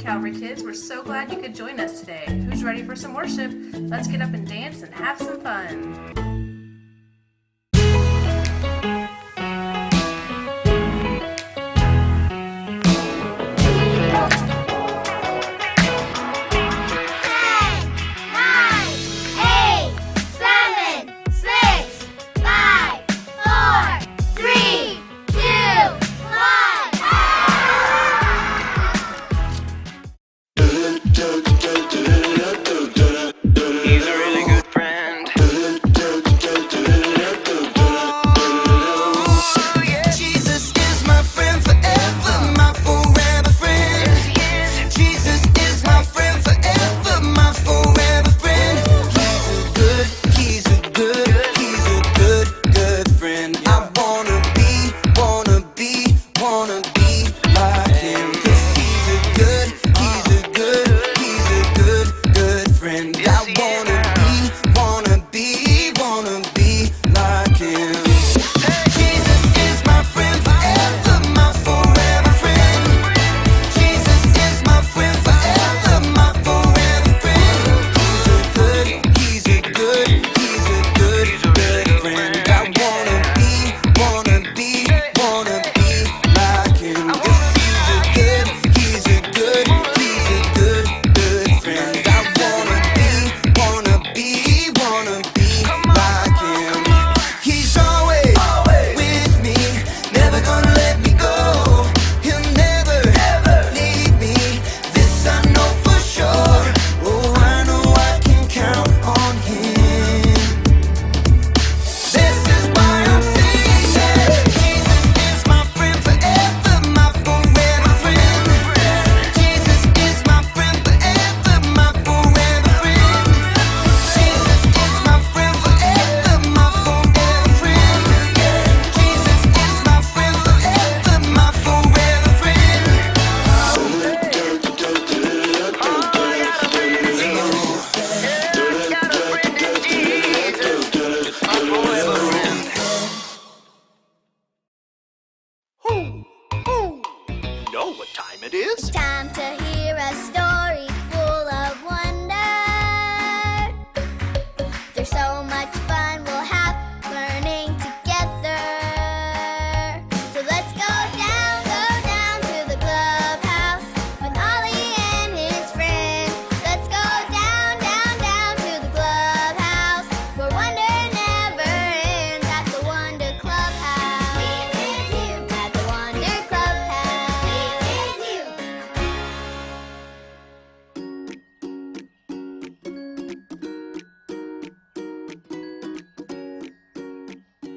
Calvary kids. We're so glad you could join us today. Who's ready for some worship? Let's get up and dance and have some fun.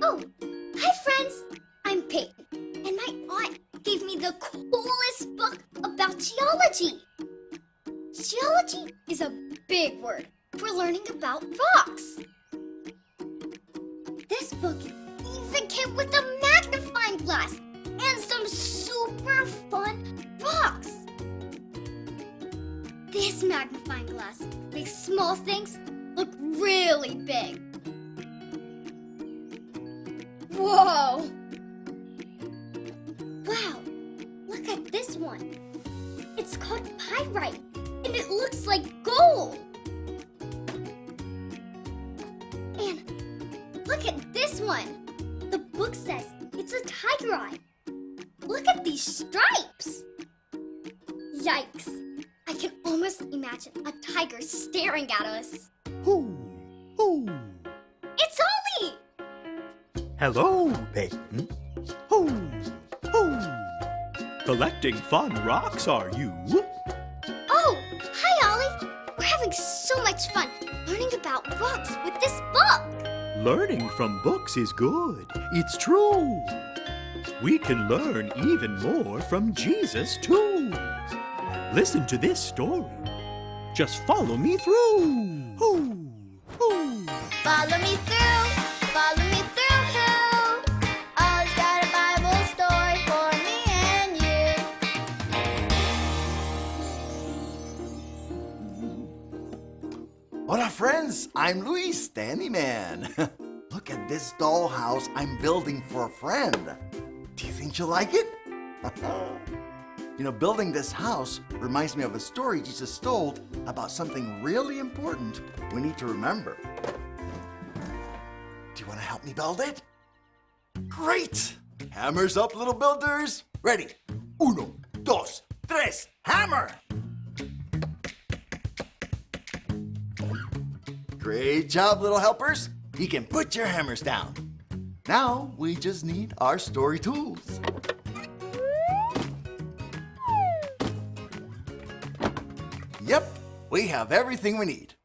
Oh, hi friends! I'm Peyton, and my aunt gave me the coolest book about geology. Geology is a big word for learning about rocks. This book even came with a magnifying glass and some super fun rocks. This magnifying glass makes small things look really big. Whoa! Wow, look at this one. It's called pyrite, and it looks like gold. And look at this one. The book says it's a tiger eye. Look at these stripes. Yikes. I can almost imagine a tiger staring at us. Hoo! Hoo! It's Ollie! Hello, Peyton. Hoo! Hoo! Collecting fun rocks, are you? Oh, hi, Ollie. We're having so much fun learning about rocks with this book. Learning from books is good. It's true. We can learn even more from Jesus, too. Listen to this story. Just follow me through. Hoo! Hoo! Follow me through. Follow me through. Who? Ollie's got a Bible story for me and you. Hola friends, I'm Luis, the Handyman. Look at this dollhouse I'm building for a friend. Do you think she'll like it? Building this house reminds me of a story Jesus told about something really important we need to remember. Do you want to help me build it? Great! Hammers up, little builders. Ready? 1, 2, 3, hammer! Great job, little helpers. You can put your hammers down. Now we just need our story tools. Yep, we have everything we need.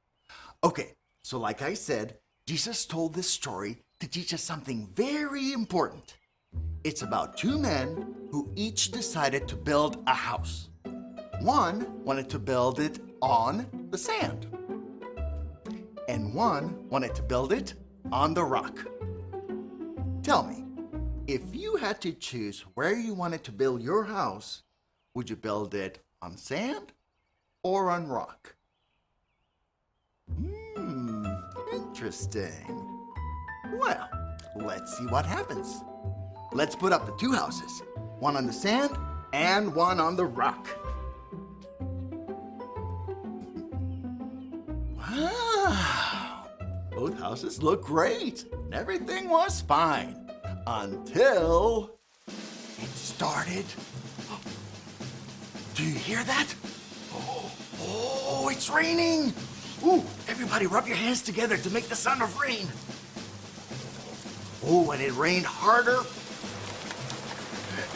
Okay, so like I said, Jesus told this story to teach us something very important. It's about 2 men who each decided to build a house. One wanted to build it on the sand, and one wanted to build it on the rock. Tell me, if you had to choose where you wanted to build your house, would you build it on sand or on rock? Interesting. Well, let's see what happens. Let's put up the 2 houses, one on the sand and one on the rock. Wow, both houses look great. Everything was fine until it started. Do you hear that? Oh, it's raining. Ooh, everybody rub your hands together to make the sound of rain. Oh, and it rained harder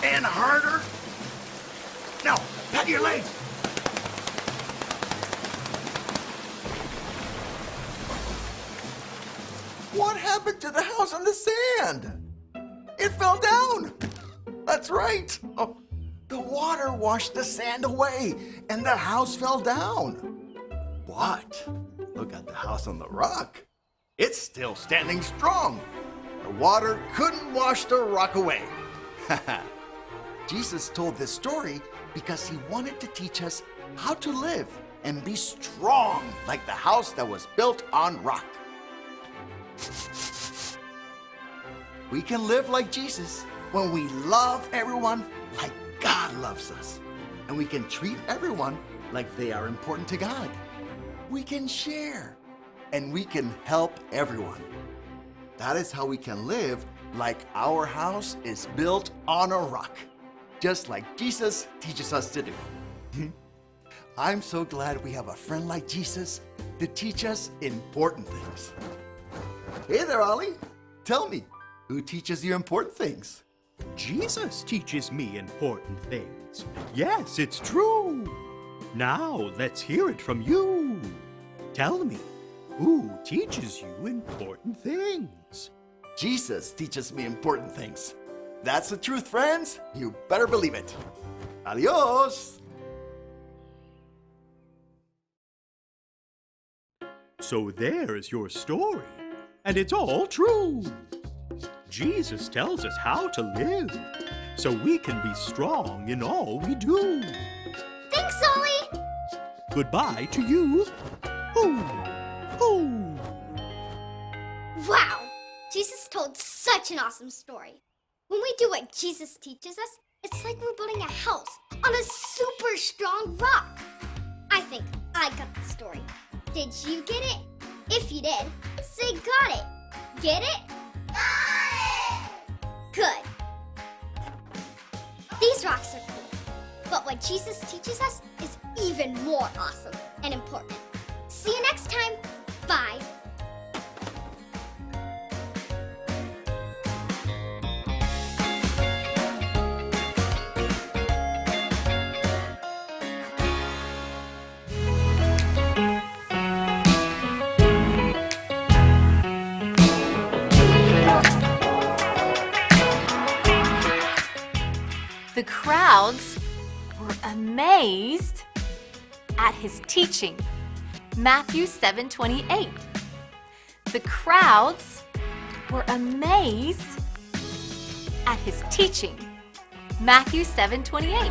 and harder. Now, pat your legs. What happened to the house on the sand? It fell down. That's right. Oh, the water washed the sand away and the house fell down. But look at the house on the rock. It's still standing strong. The water couldn't wash the rock away. Jesus told this story because he wanted to teach us how to live and be strong like the house that was built on rock. We can live like Jesus when we love everyone like God loves us. And we can treat everyone like they are important to God. We can share and we can help everyone. That is how we can live like our house is built on a rock, just like Jesus teaches us to do. I'm so glad we have a friend like Jesus to teach us important things. Hey there, Ollie. Tell me, who teaches you important things? Jesus teaches me important things. Yes, it's true. Now let's hear it from you. Tell me, who teaches you important things? Jesus teaches me important things. That's the truth, friends. You better believe it. Adios. So there's your story, and it's all true. Jesus tells us how to live, so we can be strong in all we do. Thanks, Zoe! Goodbye to you. Ooh, ooh. Wow! Jesus told such an awesome story. When we do what Jesus teaches us, it's like we're building a house on a super strong rock. I think I got the story. Did you get it? If you did, say got it. Get it? Got it! Good. These rocks are cool, but what Jesus teaches us is even more awesome and important. See you next time. Bye. The crowds were amazed at his teaching. Matthew 7:28. The crowds were amazed at his teaching. Matthew 7:28.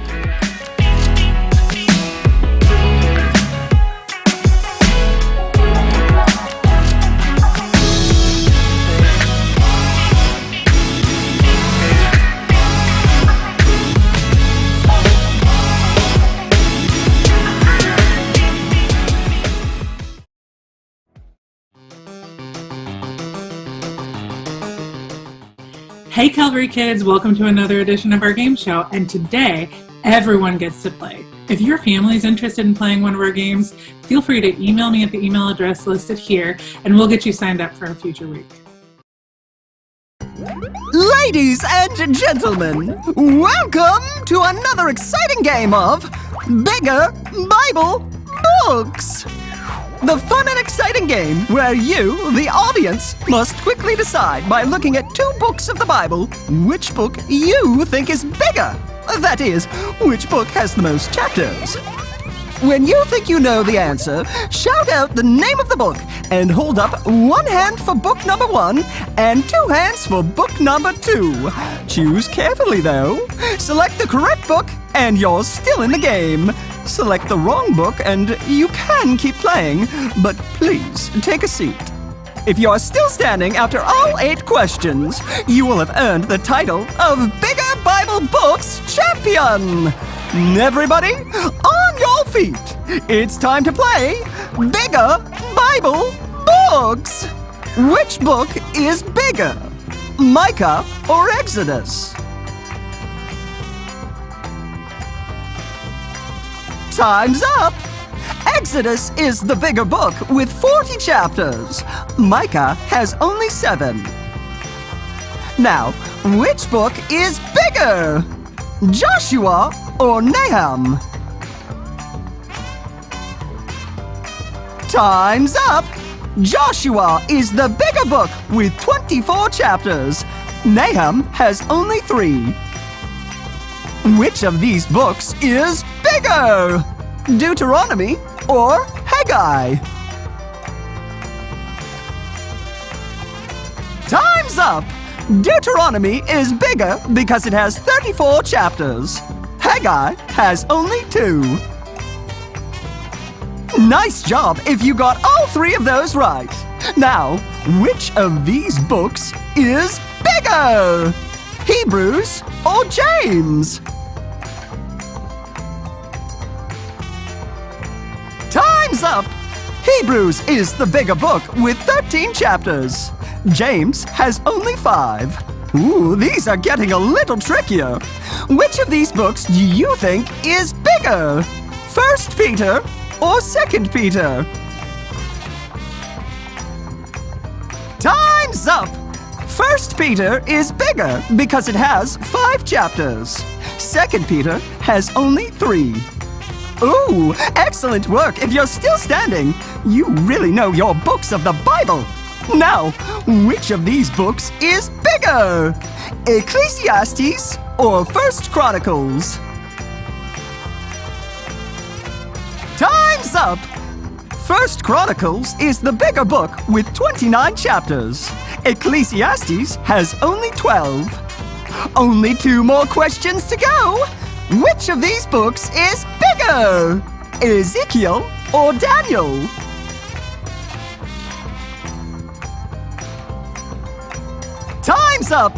Hey Calvary kids, welcome to another edition of our game show, and today everyone gets to play. If your family is interested in playing one of our games, feel free to email me at the email address listed here and we'll get you signed up for a future week. Ladies and gentlemen, welcome to another exciting game of Bigger Bible Books! The fun and exciting game where you, the audience, must quickly decide by looking at two books of the Bible which book you think is bigger. That is, which book has the most chapters. When you think you know the answer, shout out the name of the book and hold up one hand for book number 1 and 2 hands for book number 2. Choose carefully though. Select the correct book and you're still in the game. Select the wrong book and you can keep playing, but please take a seat. If you're still standing after all 8 questions, you will have earned the title of Bigger Bible Books Champion. Everybody, on your feet. It's time to play Bigger Bible Books. Which book is bigger, Micah or Exodus? Time's up! Exodus is the bigger book with 40 chapters. Micah has only 7. Now, which book is bigger? Joshua or Nahum? Time's up! Joshua is the bigger book with 24 chapters. Nahum has only 3. Which of these books is bigger? Deuteronomy or Haggai? Time's up! Deuteronomy is bigger because it has 34 chapters. Haggai has only 2. Nice job if you got all 3 of those right. Now, which of these books is bigger? Hebrews or James? Time's up! Hebrews is the bigger book with 13 chapters. James has only 5. Ooh, these are getting a little trickier. Which of these books do you think is bigger? 1 Peter or 2 Peter? Time's up! 1 Peter is bigger because it has 5 chapters. 2 Peter has only 3. Ooh, excellent work if you're still standing. You really know your books of the Bible. Now, which of these books is bigger? Ecclesiastes or 1 Chronicles? Time's up! 1 Chronicles is the bigger book with 29 chapters. Ecclesiastes has only 12. Only 2 more questions to go. Which of these books is bigger? Ezekiel or Daniel? Time's up!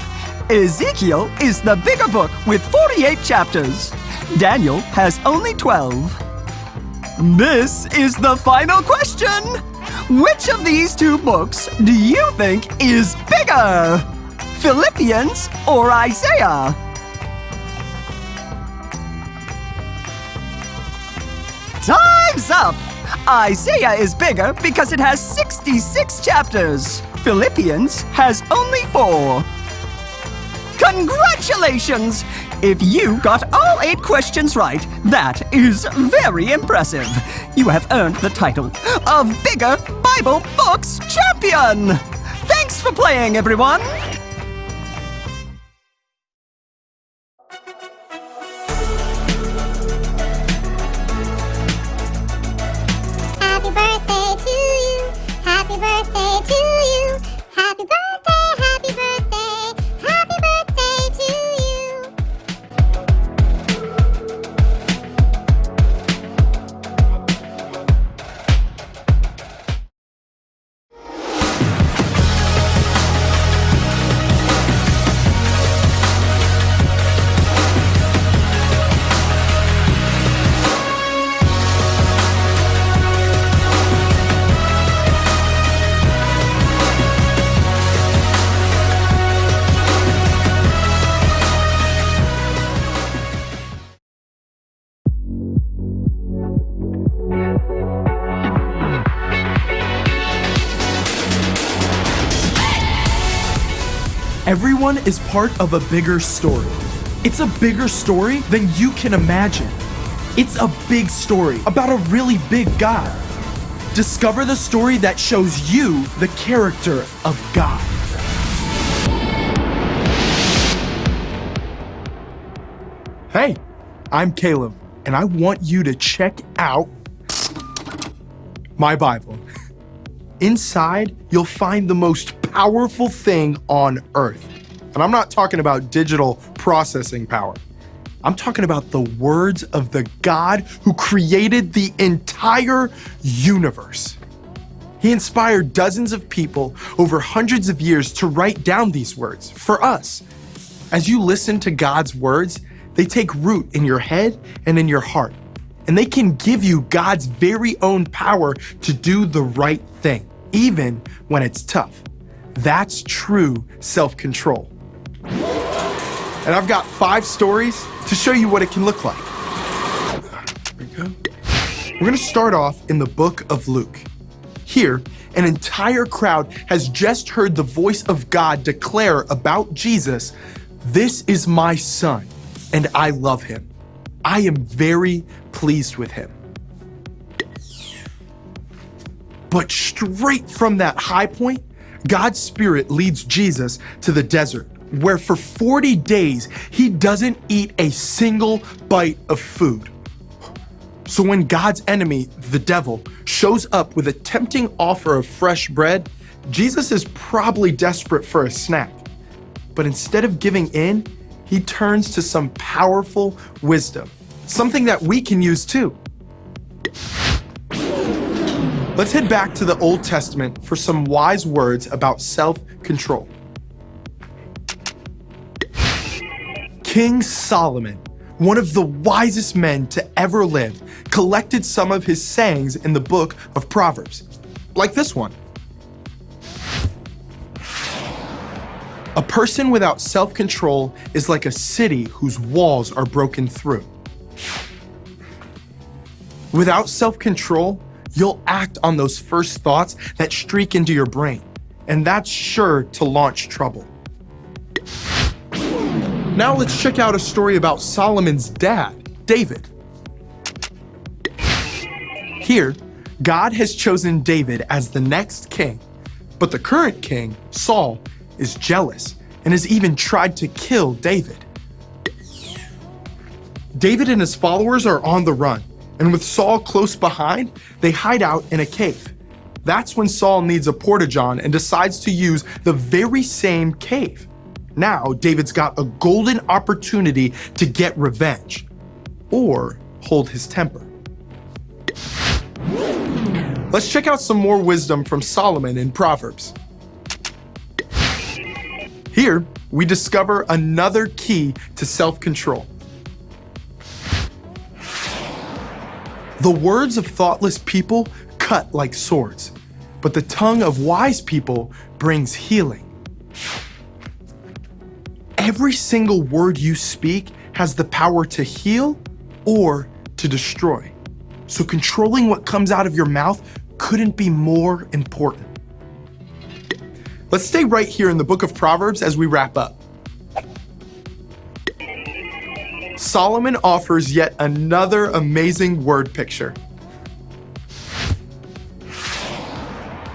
Ezekiel is the bigger book with 48 chapters. Daniel has only 12. This is the final question! Which of these 2 books do you think is bigger? Philippians or Isaiah? Time's up! Isaiah is bigger because it has 66 chapters. Philippians has only 4. Congratulations! If you got all 8 questions right, that is very impressive. You have earned the title of Bigger Bible Books Champion! Thanks for playing, everyone! Happy birthday to you. Happy birthday to you. Happy birthday, happy birthday. Happy birthday to you. Everyone is part of a bigger story. It's a bigger story than you can imagine. It's a big story about a really big God. Discover the story that shows you the character of God. Hey, I'm Caleb, and I want you to check out my Bible. Inside, you'll find the most powerful thing on earth. And I'm not talking about digital processing power. I'm talking about the words of the God who created the entire universe. He inspired dozens of people over hundreds of years to write down these words for us. As you listen to God's words, they take root in your head and in your heart, and they can give you God's very own power to do the right thing, even when it's tough. That's true self-control. And I've got 5 stories to show you what it can look like. Here we go. We're going to start off in the book of Luke. Here, an entire crowd has just heard the voice of God declare about Jesus, "This is my son, and I love him. I am very pleased with him." But straight from that high point, God's Spirit leads Jesus to the desert, where for 40 days, he doesn't eat a single bite of food. So when God's enemy, the devil, shows up with a tempting offer of fresh bread, Jesus is probably desperate for a snack. But instead of giving in, he turns to some powerful wisdom, something that we can use too. Let's head back to the Old Testament for some wise words about self-control. King Solomon, one of the wisest men to ever live, collected some of his sayings in the book of Proverbs, like this one. A person without self-control is like a city whose walls are broken through. Without self-control, you'll act on those first thoughts that streak into your brain, and that's sure to launch trouble. Now let's check out a story about Solomon's dad, David. Here, God has chosen David as the next king, but the current king, Saul, is jealous and has even tried to kill David. David and his followers are on the run, and with Saul close behind, they hide out in a cave. That's when Saul needs a porta-john and decides to use the very same cave. Now, David's got a golden opportunity to get revenge or hold his temper. Let's check out some more wisdom from Solomon in Proverbs. Here, we discover another key to self-control. The words of thoughtless people cut like swords, but the tongue of wise people brings healing. Every single word you speak has the power to heal or to destroy. So controlling what comes out of your mouth couldn't be more important. Let's stay right here in the book of Proverbs as we wrap up. Solomon offers yet another amazing word picture.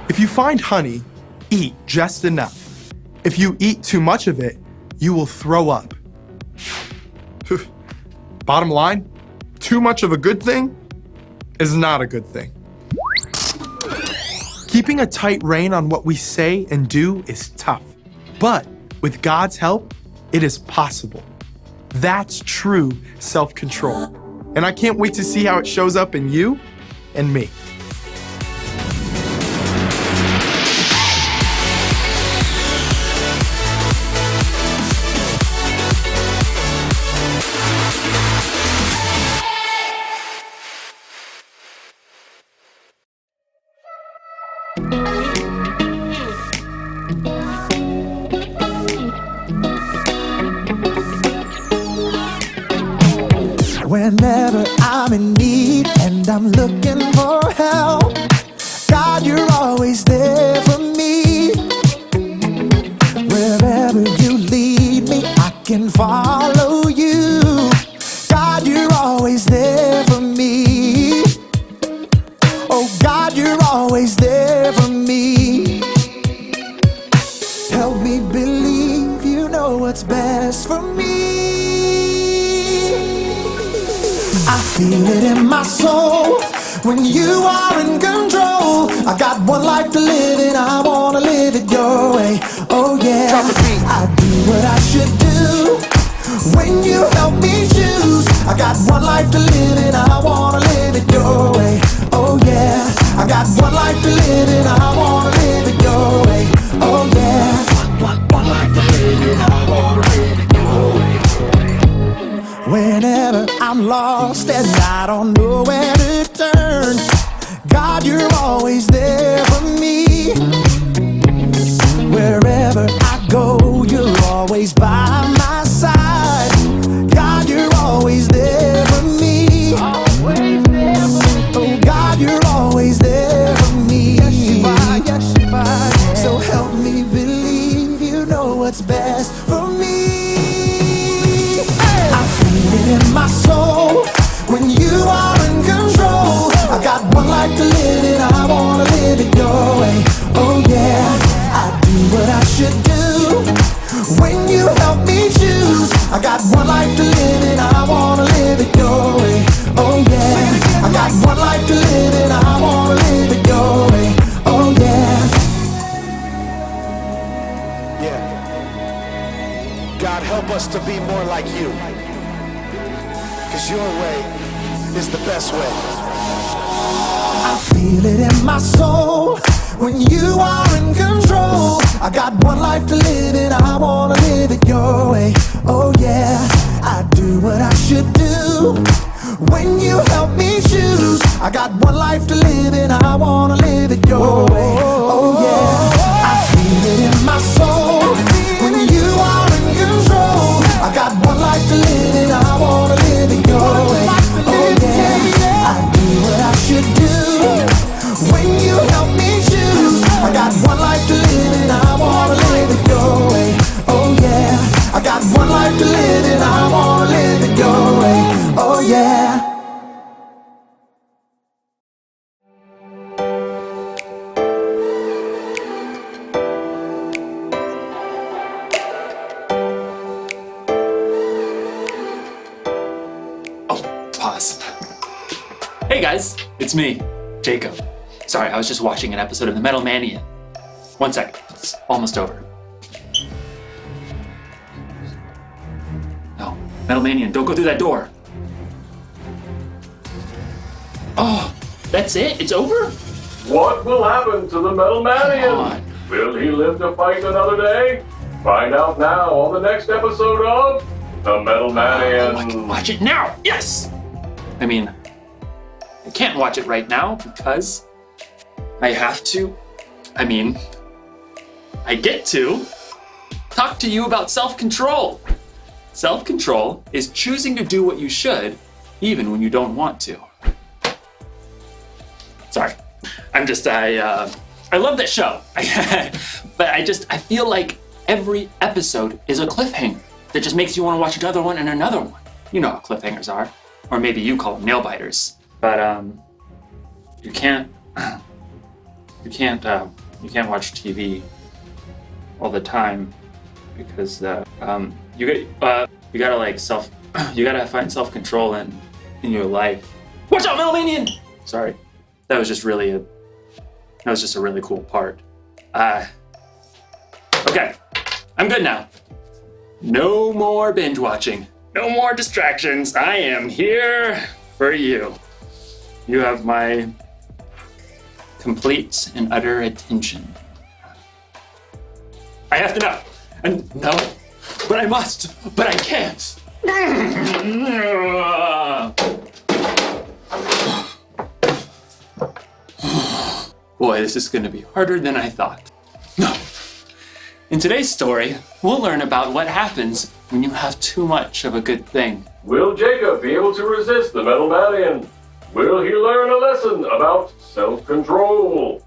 If you find honey, eat just enough. If you eat too much of it, you will throw up. Bottom line, too much of a good thing is not a good thing. Keeping a tight rein on what we say and do is tough, but with God's help, it is possible. That's true self-control. And I can't wait to see how it shows up in you and me. Whenever I'm in need and I'm looking for help, God, you're always there for me. Wherever you lead follow you. God, you're always there for me. Oh God, you're always there for me. Help me believe you know what's best for me. I feel it in my soul when you are in control. I got one life to live and I wanna live it your way. Oh yeah, I do what I should do when you help me choose. I got one life to live and I wanna live it your way. Oh yeah, I got one life to live and I wanna live it your way. Oh yeah, one life to live and I wanna live it your way. Whenever I'm lost and I don't know where to turn, God, you're always there for me. Wherever I go, you're always by my side. God, you're always there for me. Oh God, you're always there for me. So help me believe you know what's best for me. I feel it in my soul when you are in control. I got one life to live and I wanna live it your way. Oh yeah, I do what I should do when you help me choose. I got one life to live and I wanna live it your way. Oh yeah, I got one life to live and I wanna live it your way. Oh yeah. Yeah. God, help us to be more like you. 'Cause your way is the best way. I feel it in my soul when you are in control. I got one life to live and I wanna live it your way. Oh yeah, I do what I should do when you help me choose. I got one life to live and I wanna live it your way. Oh yeah, I feel it in my soul when you are in control. I got one life to live and I wanna live it your way. Oh yeah, I do what I should do when you help me choose. I got one life to live and I wanna live it your way. Oh yeah, I got one life to live and I wanna live it your way. Oh yeah. Pause. Hey guys, it's me, Jacob. Sorry, I was just watching an episode of The Metal Manian. 1 second, it's almost over. No, Metal Manian, don't go through that door. Oh, that's it? It's over? What will happen to the Metal Manian? Will he live to fight another day? Find out now on the next episode of The Metal Manian. I can watch it now, yes! I mean, I can't watch it right now because I have to, I get to talk to you about self-control. Self-control is choosing to do what you should, even when you don't want to. Sorry, I love that show. But I feel like every episode is a cliffhanger that just makes you want to watch another one and another one. You know how cliffhangers are. Or maybe you call them nail biters. But you can't watch TV all the time because you gotta find self-control in your life. Watch out, Metal Manian! Sorry, that was just a really cool part. Okay, I'm good now. No more binge watching. No more distractions. I am here for you. You have my complete and utter attention. I have to know. And no, but I must, but I can't. Boy, this is going to be harder than I thought. No. In today's story, we'll learn about what happens when you have too much of a good thing. Will Jacob be able to resist the Metal Manian? Will he learn a lesson about self-control?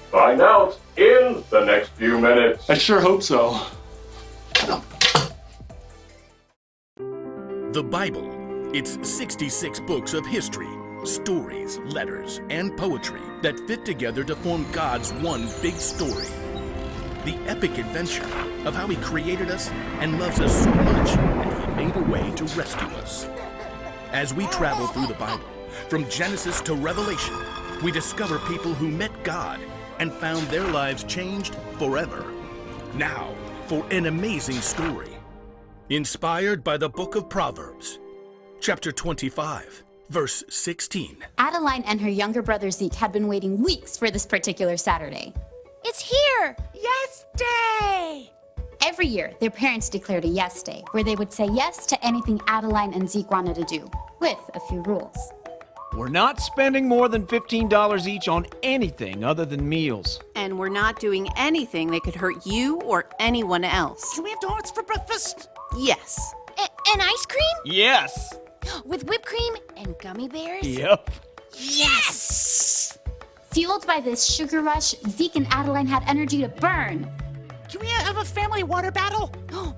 Find out in the next few minutes. I sure hope so. The Bible. It's 66 books of history, stories, letters, and poetry that fit together to form God's one big story. The epic adventure of how He created us and loves us so much that He made a way to rescue us. As we travel through the Bible, from Genesis to Revelation, we discover people who met God and found their lives changed forever. Now, for an amazing story. Inspired by the book of Proverbs, chapter 25, verse 16. Adeline and her younger brother Zeke had been waiting weeks for this particular Saturday. It's here! Yes Day! Every year, their parents declared a Yes Day, where they would say yes to anything Adeline and Zeke wanted to do, with a few rules. We're not spending more than $15 each on anything other than meals. And we're not doing anything that could hurt you or anyone else. Can we have donuts for breakfast? Yes. And ice cream? Yes. With whipped cream and gummy bears? Yep. Yes! Fueled by this sugar rush, Zeke and Adeline had energy to burn. Can we have a family water battle?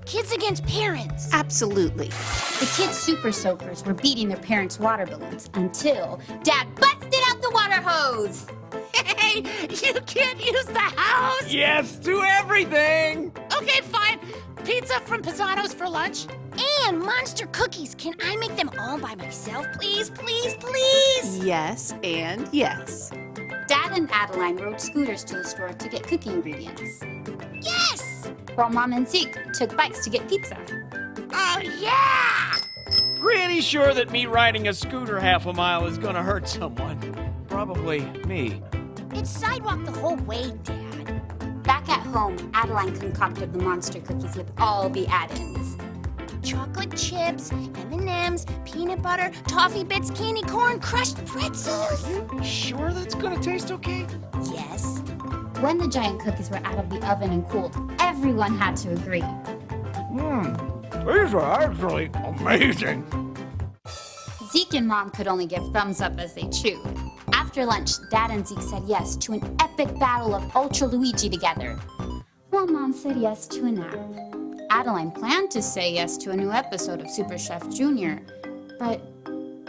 Kids against parents. Absolutely. The kids' super soakers were beating their parents' water balloons until Dad busted out the water hose. Hey, you can't use the house! Yes to everything! Okay, fine. Pizza from Pisano's for lunch. And monster cookies. Can I make them all by myself, please, please, please? Yes and yes. Dad and Adeline rode scooters to the store to get cookie ingredients. Yes! While Mom and Zeke took bikes to get pizza. Oh, yeah! Pretty sure that me riding a scooter half a mile is gonna hurt someone. Probably me. It's sidewalk the whole way, Dad. Back at home, Adeline concocted the monster cookies with all the add-ins. Chocolate chips, M&Ms, peanut butter, toffee bits, candy corn, crushed pretzels. You sure that's gonna taste okay? Yes. When the giant cookies were out of the oven and cooled, everyone had to agree. These are actually amazing. Zeke and Mom could only give thumbs up as they chewed. After lunch, Dad and Zeke said yes to an epic battle of Ultra Luigi together, while Mom said yes to a nap. Adeline planned to say yes to a new episode of Super Chef Junior, but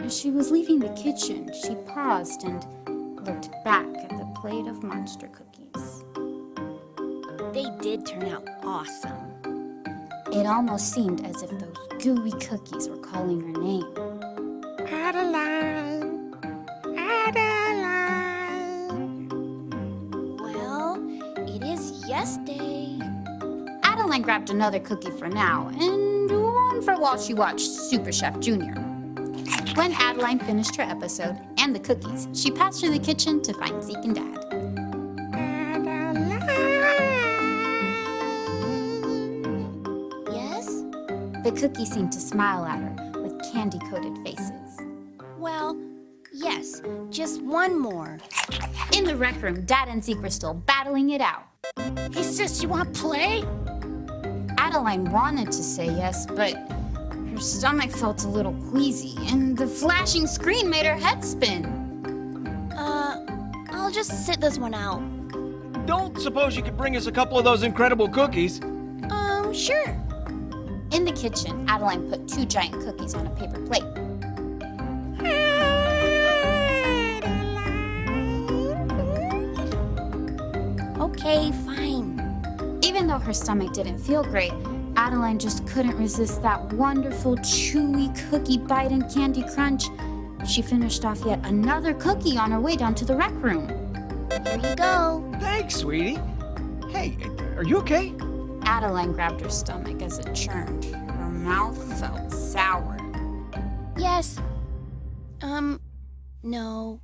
as she was leaving the kitchen, she paused and looked back at the plate of monster cookies. They did turn out awesome. It almost seemed as if those gooey cookies were calling her name. Adeline. Adeline. Well, it is yes day. Adeline grabbed another cookie for now, and one for while she watched Super Chef Junior. When Adeline finished her episode and the cookies, she passed through the kitchen to find Zeke and Dad. Yes? The cookies seemed to smile at her with candy-coated faces. Well, yes, just one more. In the rec room, Dad and Zeke were still battling it out. Hey, sis, you want to play? Adeline wanted to say yes, but her stomach felt a little queasy, and the flashing screen made her head spin. I'll just sit this one out. Don't suppose you could bring us a couple of those incredible cookies? Sure. In the kitchen, Adeline put 2 giant cookies on a paper plate. Okay, fine. Even though her stomach didn't feel great, Adeline just couldn't resist that wonderful chewy cookie bite and candy crunch. She finished off yet another cookie on her way down to the rec room. Here you go. Thanks, sweetie. Hey, are you okay? Adeline grabbed her stomach as it churned. Her mouth felt sour. Yes. No.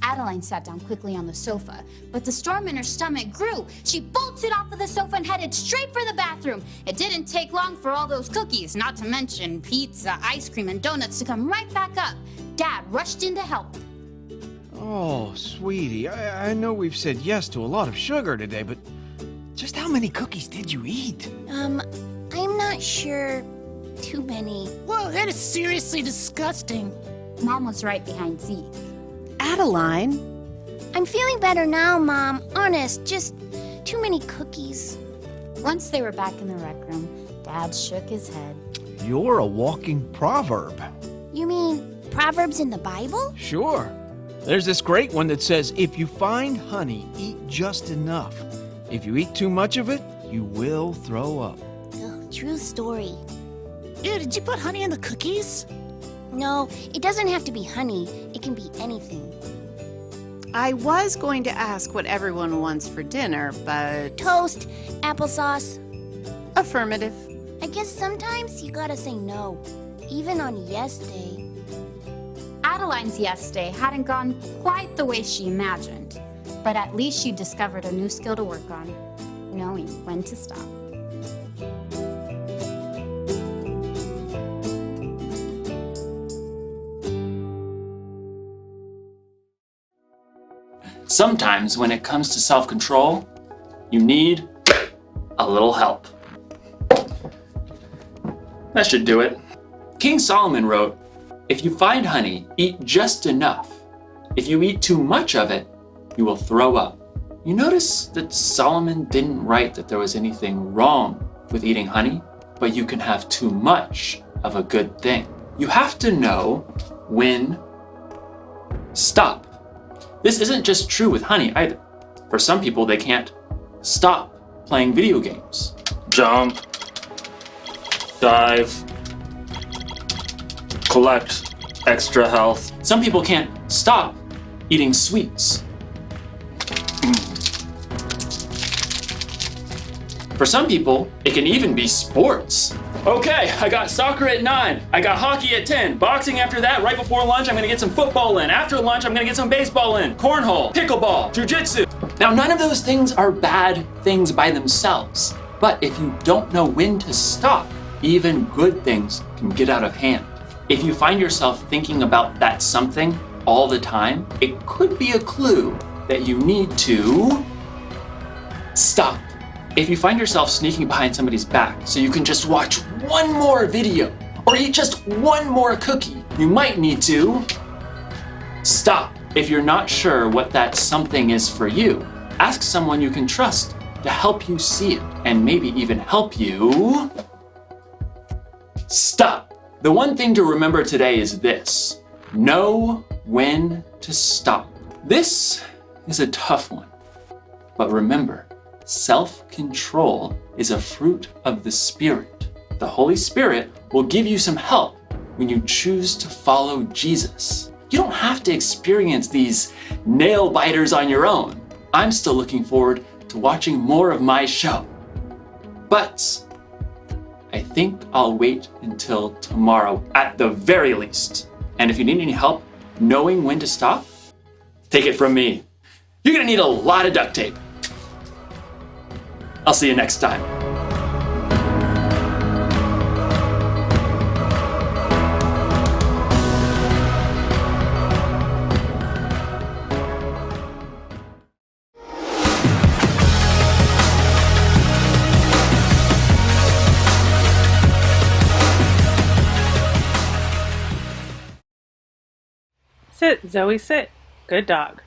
Adeline sat down quickly on the sofa, but the storm in her stomach grew. She bolted off of the sofa and headed straight for the bathroom. It didn't take long for all those cookies, not to mention pizza, ice cream, and donuts to come right back up. Dad rushed in to help. Oh, sweetie, I know we've said yes to a lot of sugar today, but just how many cookies did you eat? I'm not sure. Too many. Whoa, that is seriously disgusting. Mom was right behind Zeke. Adeline? I'm feeling better now, Mom. Honest, just too many cookies. Once they were back in the rec room, Dad shook his head. You're a walking proverb. You mean Proverbs in the Bible? Sure. There's this great one that says, if you find honey, eat just enough. If you eat too much of it, you will throw up. Oh, true story. Ew, did you put honey in the cookies? No, it doesn't have to be honey. It can be anything. I was going to ask what everyone wants for dinner, but... Toast, applesauce. Affirmative. I guess sometimes you gotta say no, even on yes day. Adeline's yes day hadn't gone quite the way she imagined, but at least she discovered a new skill to work on, knowing when to stop. Sometimes when it comes to self-control, you need a little help. That should do it. King Solomon wrote, "If you find honey, eat just enough. If you eat too much of it, you will throw up." You notice that Solomon didn't write that there was anything wrong with eating honey, but you can have too much of a good thing. You have to know when stop. This isn't just true with honey either. For some people, they can't stop playing video games. Jump, dive, collect extra health. Some people can't stop eating sweets. For some people, it can even be sports. Okay, I got soccer at 9. I got hockey at 10. Boxing after that. Right before lunch, I'm gonna get some football in. After lunch, I'm gonna get some baseball in. Cornhole, pickleball, jujitsu. Now, none of those things are bad things by themselves. But if you don't know when to stop, even good things can get out of hand. If you find yourself thinking about that something all the time, it could be a clue that you need to stop. If you find yourself sneaking behind somebody's back so you can just watch one more video or eat just one more cookie, you might need to stop. If you're not sure what that something is for you, ask someone you can trust to help you see it and maybe even help you stop. The one thing to remember today is this: know when to stop. This is a tough one, but remember, self-control is a fruit of the Spirit. The Holy Spirit will give you some help when you choose to follow Jesus. You don't have to experience these nail biters on your own. I'm still looking forward to watching more of my show. But I think I'll wait until tomorrow at the very least. And if you need any help knowing when to stop, take it from me. You're gonna need a lot of duct tape. I'll see you next time. Sit, Zoe, sit. Good dog.